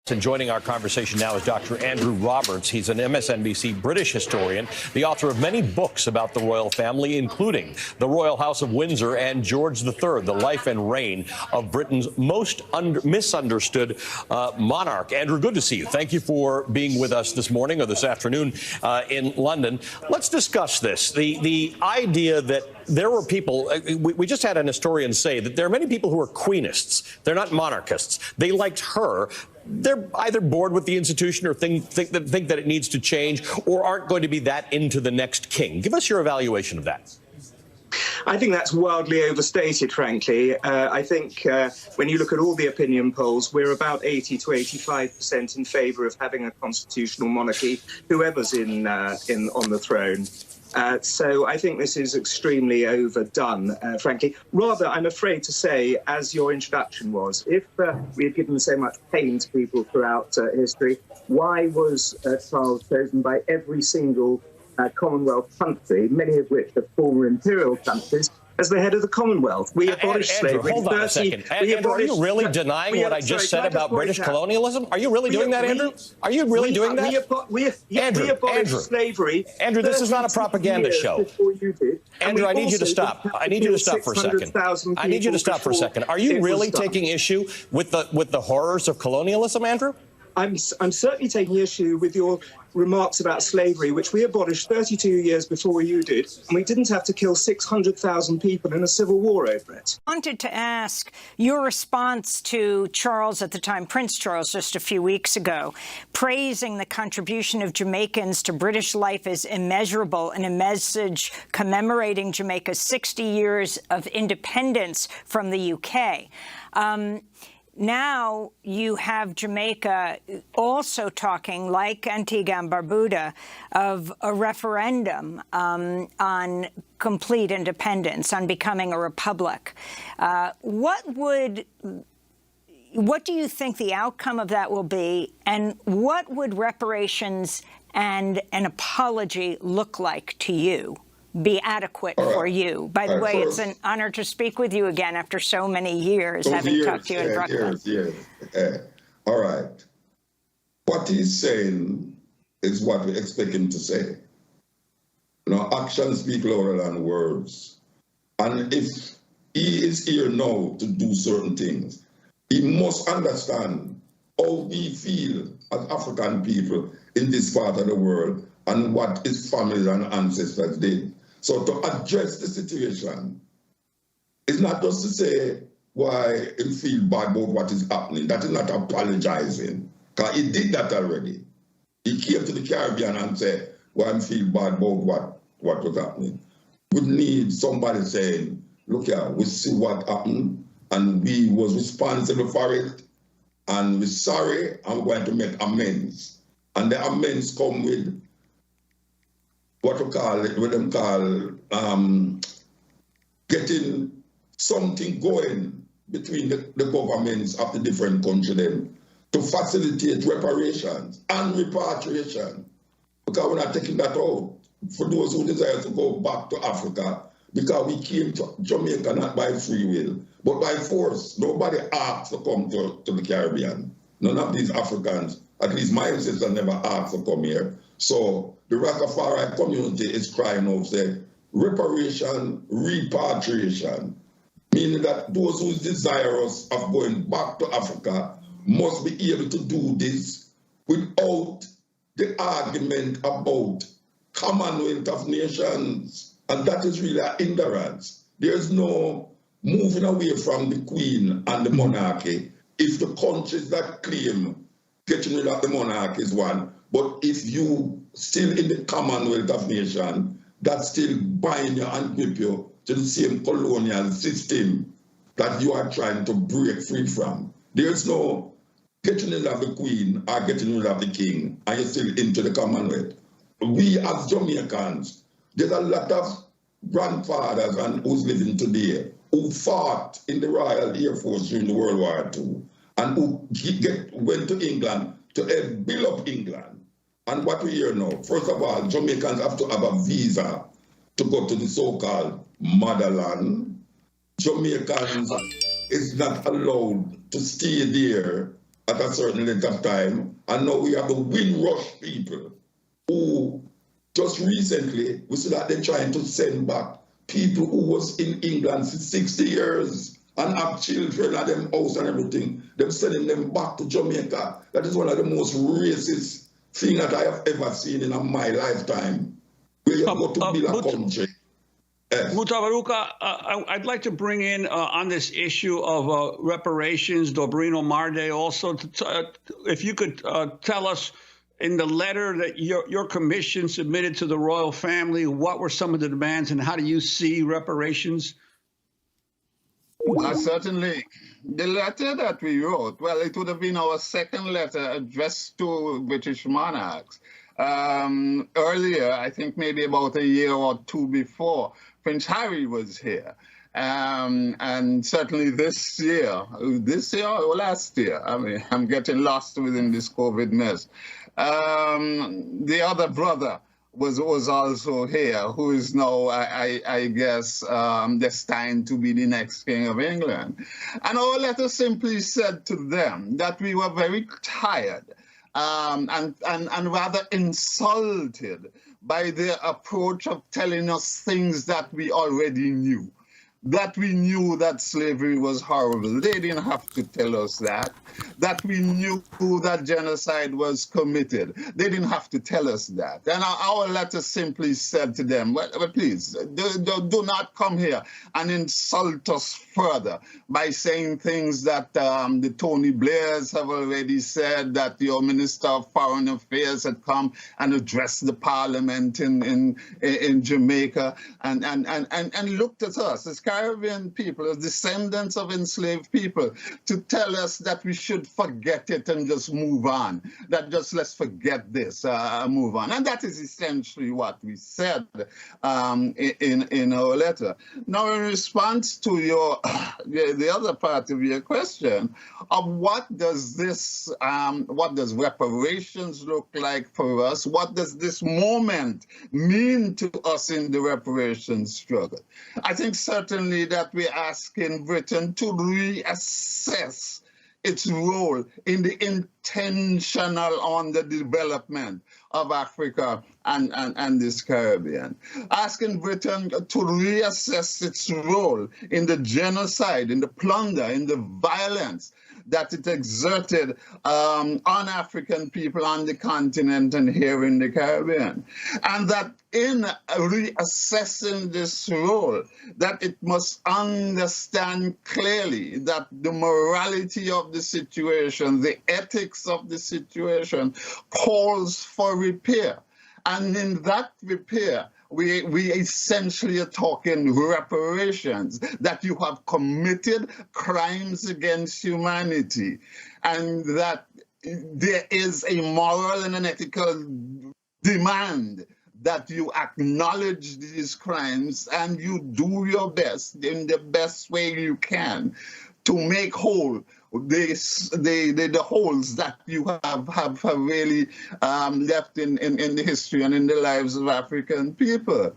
And joining our conversation now is Dr. Andrew Roberts. He's an MSNBC British historian, the author of many books about the royal family, including The Royal House of Windsor and George III, The Life and Reign of Britain's most misunderstood monarch. Andrew, good to see you. Thank you for being with us this morning or this afternoon in London. Let's discuss this. The idea that there were people, we just had an historian say that there are many people who are queenists. They're not monarchists. They liked her. They're either bored with the institution or think that it needs to change or aren't going to be that into the next king. Give us your evaluation of that. I think that's wildly overstated, frankly. I think when you look at all the opinion polls, we're about 80 to 85% in favour of having a constitutional monarchy, whoever's on the throne. So I think this is extremely overdone, frankly. Rather, I'm afraid to say, as your introduction was, if we had given so much pain to people throughout history, why was Charles chosen by every single Commonwealth country, many of which are former imperial countries, as the head of the Commonwealth? We abolished slavery. Hold on a second. Andrew, are you really denying what I just said about British colonialism? Are you really doing that, Andrew? Are you really doing that? We abolished slavery. Andrew, this is not a propaganda show. Andrew, I need you to stop. I need you to stop for a second. I need you to stop for a second. Are you really taking issue with the horrors of colonialism, Andrew? I'm certainly taking issue with your remarks about slavery, which we abolished 32 years before you did, and we didn't have to kill 600,000 people in a civil war over it. I wanted to ask your response to Charles, at the time Prince Charles, just a few weeks ago, praising the contribution of Jamaicans to British life as immeasurable in a message commemorating Jamaica's 60 years of independence from the UK. Now you have Jamaica also talking, like Antigua and Barbuda, of a referendum on complete independence, on becoming a republic. What do you think the outcome of that will be, and what would reparations and an apology look like to you? Be adequate for you? By the way, it's an honor to speak with you again after so many years, having talked to you in Brooklyn. All right. What he's saying is what we expect him to say. You know, actions speak louder than words. And if he is here now to do certain things, he must understand how we feel as African people in this part of the world and what his family and ancestors did. So to address the situation, it's not just to say why he feel bad about what is happening. That is not apologizing, because he did that already. He came to the Caribbean and said, well, I feel bad about what was happening. We need somebody saying, look here, we see what happened, and we was responsible for it, and we're sorry, and we're going to make amends. And the amends come with what them call getting something going between the governments of the different countries then to facilitate reparations and repatriation. Because we're not taking that out for those who desire to go back to Africa, because we came to Jamaica not by free will, but by force. Nobody asked to come to the Caribbean. None of these Africans, at least my ancestors, never asked to come here. So the Rastafari community is crying out, say, reparation, repatriation, meaning that those who desire us of going back to Africa must be able to do this without the argument about Commonwealth of Nations. And that is really an hindrance. There's no moving away from the Queen and the monarchy if the countries that claim getting rid of the monarchy is one. But if you still in the Commonwealth of Nations, that still bind you and grip you to the same colonial system that you are trying to break free from. There's no getting rid of the Queen or getting rid of the King, and you're still into the Commonwealth. We as Jamaicans, there's a lot of grandfathers and who's living today who fought in the Royal Air Force during the World War II and who went to England to help build up England. And what we hear now, first of all, Jamaicans have to have a visa to go to the so-called motherland. Jamaicans is not allowed to stay there at a certain length of time. And now we have the Windrush people who just recently, we see that they're trying to send back people who was in England for 60 years and have children at them house and everything. They're sending them back to Jamaica. That is one of the most racist things that I have ever seen in my lifetime. Where you go to build a country. Mutawaruka, I'd like to bring in on this issue of reparations, Dobrino Marde also, if you could tell us in the letter that your commission submitted to the royal family, what were some of the demands and how do you see reparations? Certainly. The letter that we wrote, well, it would have been our second letter addressed to British monarchs. Earlier, I think maybe about a year or two before, Prince Harry was here. And certainly this year or last year, I mean, I'm getting lost within this COVID mess. The other brother was also here, who is now, I guess, destined to be the next King of England. And our letter simply said to them that we were very tired and rather insulted by their approach of telling us things that we already knew. That we knew that slavery was horrible. They didn't have to tell us that. That we knew that genocide was committed. They didn't have to tell us that. And our letter simply said to them, well, please, do not come here and insult us further by saying things that the Tony Blairs have already said, that your Minister of Foreign Affairs had come and addressed the Parliament in Jamaica and looked at us as Caribbean people, as descendants of enslaved people, to tell us that we should forget it and just move on, that just let's forget this, move on. And that is essentially what we said in our letter. Now, in response to your the other part of your question of what does reparations look like for us? What does this moment mean to us in the reparations struggle? I think certainly that we're asking Britain to reassess its role in the intentional on the development of Africa and this Caribbean. Asking Britain to reassess its role in the genocide, in the plunder, in the violence that it exerted on African people on the continent and here in the Caribbean. And that in reassessing this role, that it must understand clearly that the morality of the situation, the ethics of the situation calls for repair. And in that repair, we essentially are talking reparations, that you have committed crimes against humanity, and that there is a moral and an ethical demand that you acknowledge these crimes and you do your best in the best way you can to make whole the holes that you have really left in the history and in the lives of African people.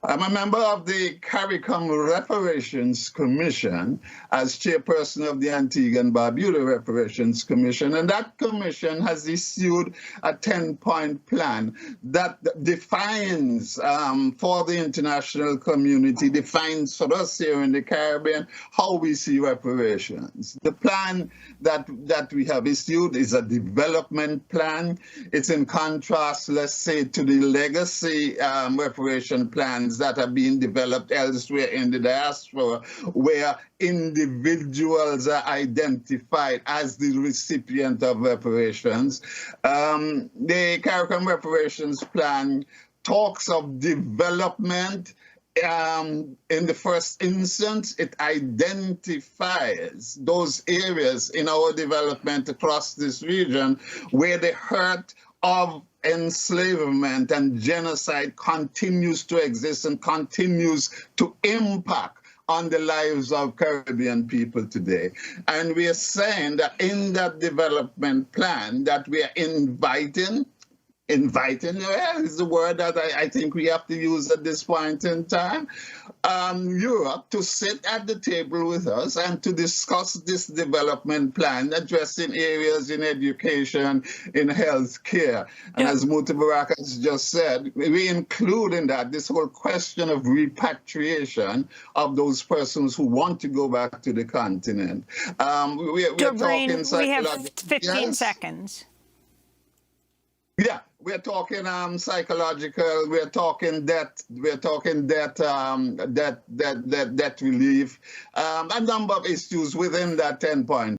I'm a member of the CARICOM Reparations Commission as chairperson of the Antigua and Barbuda Reparations Commission, and that commission has issued a 10-point plan that defines for the international community, defines for us here in the Caribbean, how we see reparations. The plan that we have issued is a development plan. It's in contrast, let's say, to the legacy reparation plans that are being developed elsewhere in the diaspora, where individuals are identified as the recipient of reparations. The CARICOM Reparations Plan talks of development. In the first instance, it identifies those areas in our development across this region where the hurt of enslavement and genocide continues to exist and continues to impact on the lives of Caribbean people today. And we are saying that in that development plan that we are inviting inviting, is the word that I think we have to use at this point in time, Europe to sit at the table with us and to discuss this development plan, addressing areas in education, in health care. And as Mutabarak has just said, we include in that this whole question of repatriation of those persons who want to go back to the continent. We're talking we have 15 seconds. Yeah, we're talking psychological. We're talking debt. We're talking debt relief. A number of issues within that 10-point